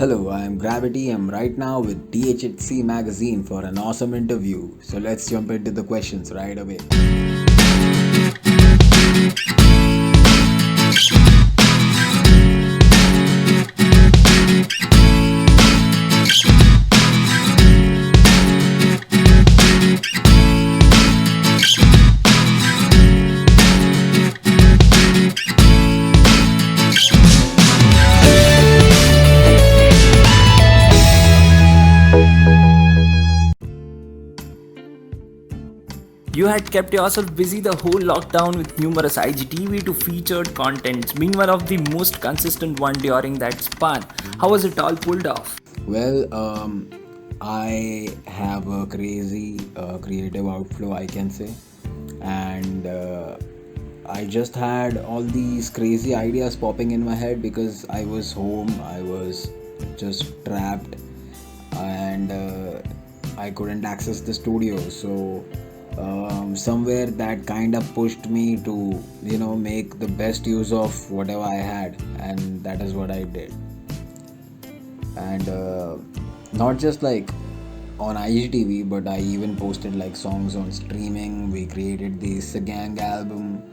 Hello, I am Gravity. I'm right now with DHHC magazine for an awesome interview. So let's jump into the questions right away. You had kept yourself busy the whole lockdown with numerous IGTV to featured contents, being one of the most consistent one during that span. How was it all pulled off? Well, I have a crazy creative outflow, I can say, and I just had all these crazy ideas popping in my head because I was home, I was just trapped, and I couldn't access the studio. So somewhere that kind of pushed me to make the best use of whatever I had, and that is what I did. And not just like on IGTV, but I even posted like songs on streaming. We created the Sagang album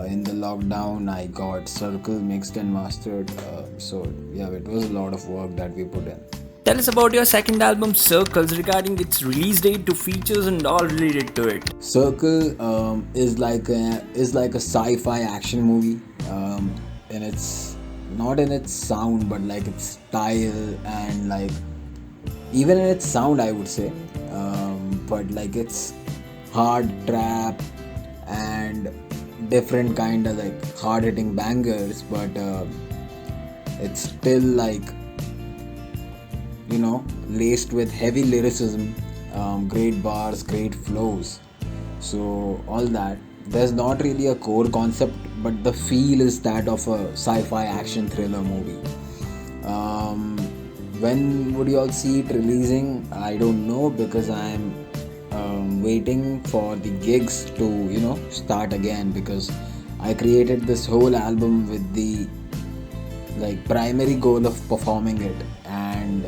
in the lockdown. I got Circle mixed and mastered. So yeah, it was a lot of work that we put in. Tell us about your second album, Circles, regarding its release date to features and all related to it. Circle is like a sci-fi action movie, and it's not in its sound, but like its style and like even in its sound, I would say. But like it's hard trap and different kind of like hard hitting bangers, but it's still like laced with heavy lyricism, great bars, great flows. So all that. There's not really a core concept, but the feel is that of a sci-fi action thriller movie. Um, when would you all see it releasing? I don't know because I'm waiting for the gigs to start again, because I created this whole album with the like primary goal of performing it, and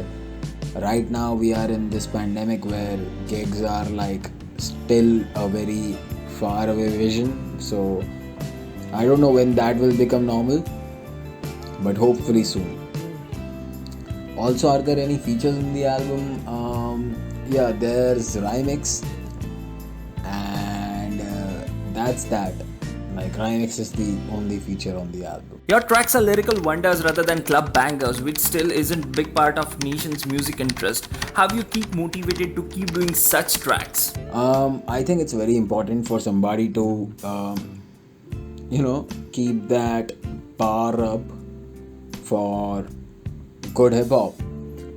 right now we are in this pandemic where gigs are like still a very far away vision. So I don't know when that will become normal, but hopefully soon. Also, are there any features in the album? Yeah, there's Rhymix, and that's that. Like Rhymix is the only feature on the album. Your tracks are lyrical wonders rather than club bangers, which still isn't big part of nation's music interest. How you keep motivated to keep doing such tracks? I think it's very important for somebody to keep that power up for good hip hop,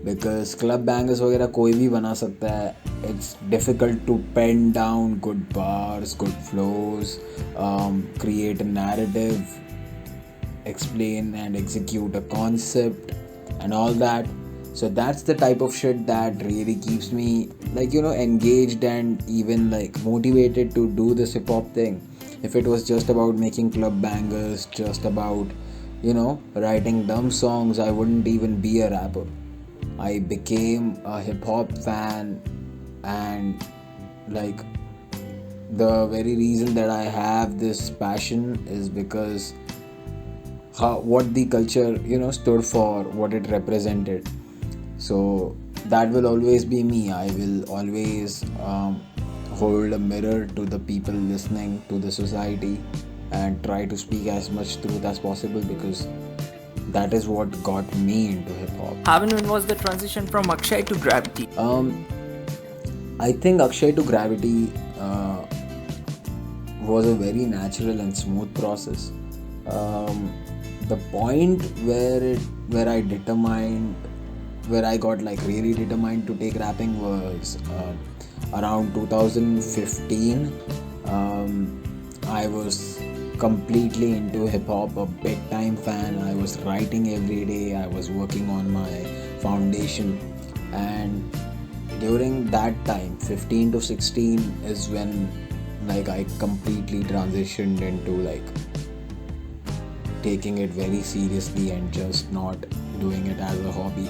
because club bangers वगैरह कोई भी बना सकता है. It's difficult to pen down good bars, good flows, create a narrative, explain and execute a concept and all that. So that's the type of shit that really keeps me like engaged and even like motivated to do this hip hop thing. If it was just about making club bangers, just about writing dumb songs, I wouldn't even be a rapper. I became a hip hop fan, and like the very reason that I have this passion is because what the culture stood for, what it represented. So that will always be me. I will always hold a mirror to the people listening, to the society, and try to speak as much truth as possible, because that is what got me into hip hop. How and when was the transition from Akshay to Gravity? I think Akshay to Gravity was a very natural and smooth process. The point where I got like really determined to take rapping was around 2015. I was completely into hip hop, a big time fan. I was writing every day. I was working on my foundation, and during that time, 15 to 16 is when like I completely transitioned into like taking it very seriously and just not doing it as a hobby.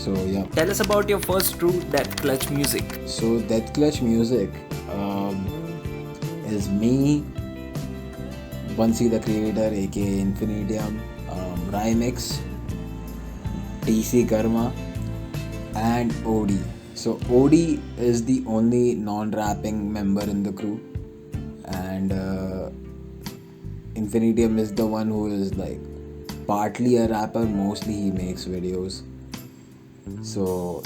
So yeah. Tell us about your first true Death Clutch music. So Death Clutch music is me, Bunsy the Creator, aka Infinidium, Rymix, TC Karma, and OD. So OD is the only non-rapping member in the crew, and Infinidium is the one who is like partly a rapper, mostly he makes videos. So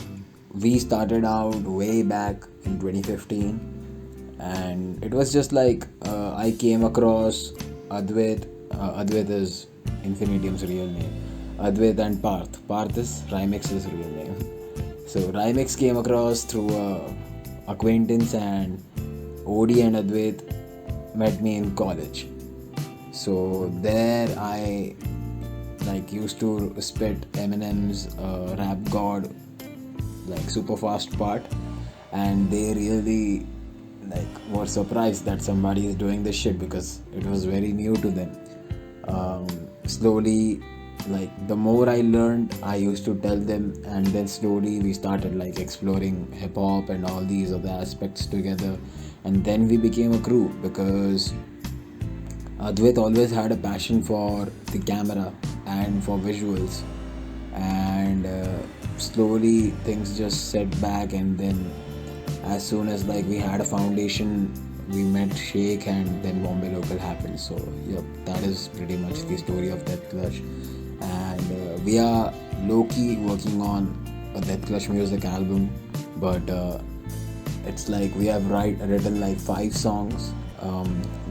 we started out way back in 2015, and it was just like I came across Advait. Advait is Infinidium's real name. Advait and Parth. Parth is Rymix's real name. So Rymix came across through acquaintance, and OD and Advait met me in college. So there I like used to spit Eminem's Rap God like super fast part, and they really like were surprised that somebody is doing this shit because it was very new to them. Slowly, like the more I learned, I used to tell them, and then slowly we started like exploring hip hop and all these other aspects together, and then we became a crew because Advait always had a passion for the camera and for visuals, and slowly things just set back, and then as soon as like we had a foundation, we met Sheikh, and then Bombay Local happened. So yep, that is pretty much the story of Death Clutch, and we are low-key working on a Death Clutch music album, but it's like we have written like 5 songs.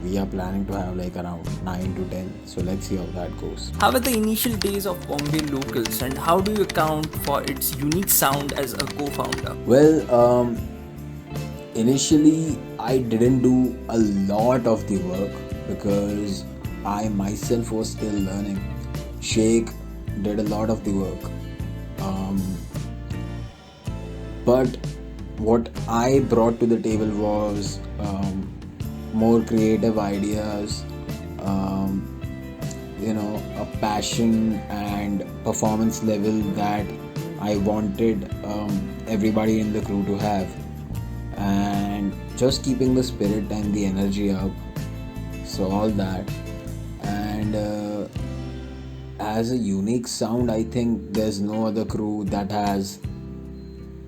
We are planning to have like around 9 to 10, so let's see how that goes. How were the initial days of Bombay Locals, and how do you account for its unique sound as a co-founder? Well, initially I didn't do a lot of the work because I myself was still learning. Sheikh did a lot of the work, but what I brought to the table was more creative ideas, a passion and performance level that I wanted everybody in the crew to have, and just keeping the spirit and the energy up. So all that, and as a unique sound, I think there's no other crew that has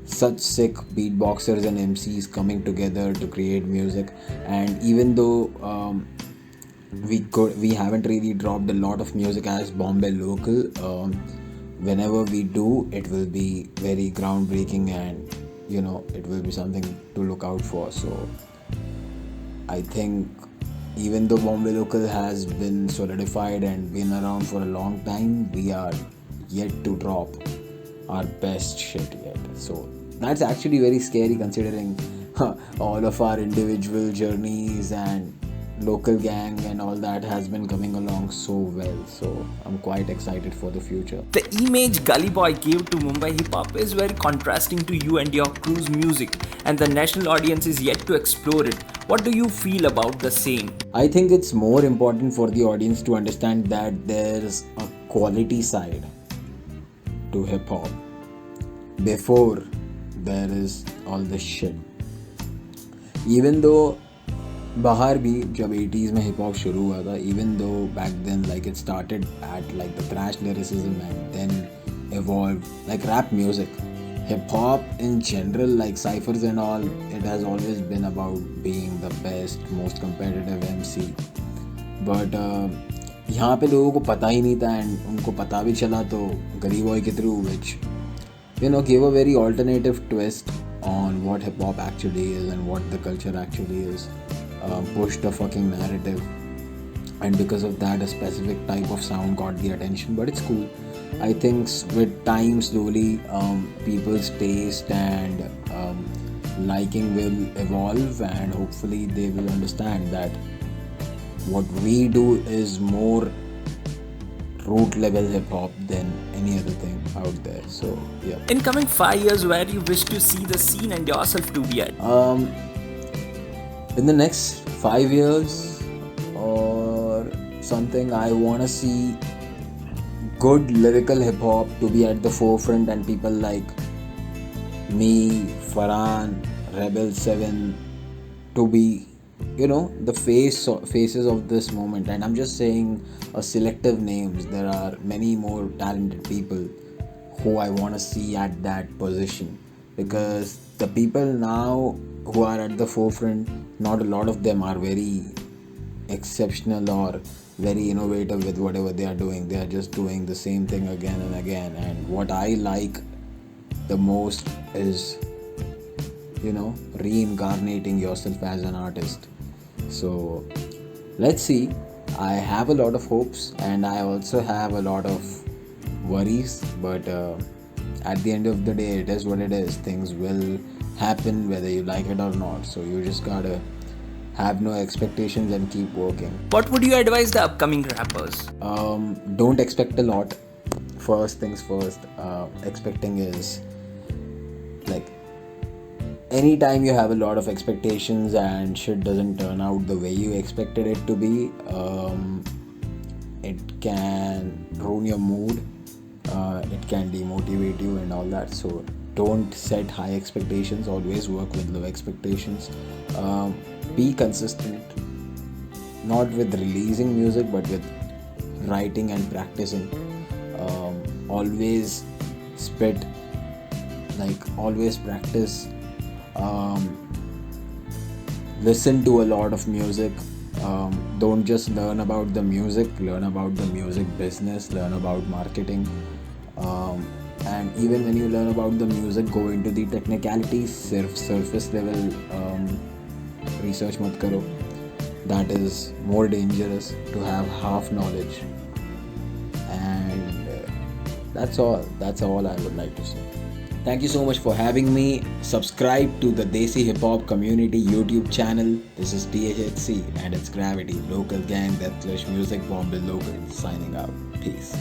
such sick beatboxers and MCs coming together to create music. And even though we haven't really dropped a lot of music as Bombay Local, whenever we do, it will be very groundbreaking, and it will be something to look out for. So I think even though Bombay Local has been solidified and been around for a long time, we are yet to drop our best shit yet. So that's actually very scary considering all of our individual journeys and local gang and all that has been coming along so well. So I'm quite excited for the future. The image Gully Boy gave to Mumbai hip hop is very contrasting to you and your crew's music, and the national audience is yet to explore it. What do you feel about the same? I think it's more important for the audience to understand that there's a quality side to hip hop before there is all this shit. Even though बाहर भी जब 80s में hip hop शुरू हुआ था, even though back then like it started at like the thrash lyricism and then evolved like rap music, hip hop in general like cyphers and all, it has always been about being the best, most competitive MC. But यहाँ पे लोगों को पता ही नहीं था, and उनको पता भी चला तो गली बॉय के through, which gave a very alternative twist on what hip hop actually is and what the culture actually is. Pushed a fucking narrative, and because of that a specific type of sound got the attention. But it's cool. I think with time slowly people's taste and liking will evolve, and hopefully they will understand that what we do is more root level hip hop than any other thing out there. So yeah. In coming 5 years, where do you wish to see the scene and yourself to be at? In the next 5 years or something, I want to see good lyrical hip hop to be at the forefront, and people like me, Farhan, Rebel 7 to be, the faces of this moment. And I'm just saying a selective names. There are many more talented people who I want to see at that position, because the people now who are at the forefront, not a lot of them are very exceptional or very innovative with whatever they are doing. They are just doing the same thing again and again. And what I like the most is, reincarnating yourself as an artist. So let's see. I have a lot of hopes, and I also have a lot of worries, but at the end of the day, it is what it is. Things will happen whether you like it or not. So you just gotta have no expectations and keep working. What would you advise the upcoming rappers? Don't expect a lot. First things first. Expecting is like, anytime you have a lot of expectations and shit doesn't turn out the way you expected it to be, it can ruin your mood. It can demotivate you and all that. So don't set high expectations. Always work with low expectations. Be consistent, not with releasing music but with writing and practicing. Always spit, always practice. Listen to a lot of music. Don't just learn about the music, learn about the music business, learn about marketing. And even when you learn about the music, go into the technicalities. Surface level research mat karo. That is more dangerous, to have half knowledge. And that's all I would like to say. Thank you so much for having me. Subscribe to the Desi Hip Hop Community YouTube channel. This is THC and it's Gravity, local gang that flush music, Bombay local, signing out. Peace.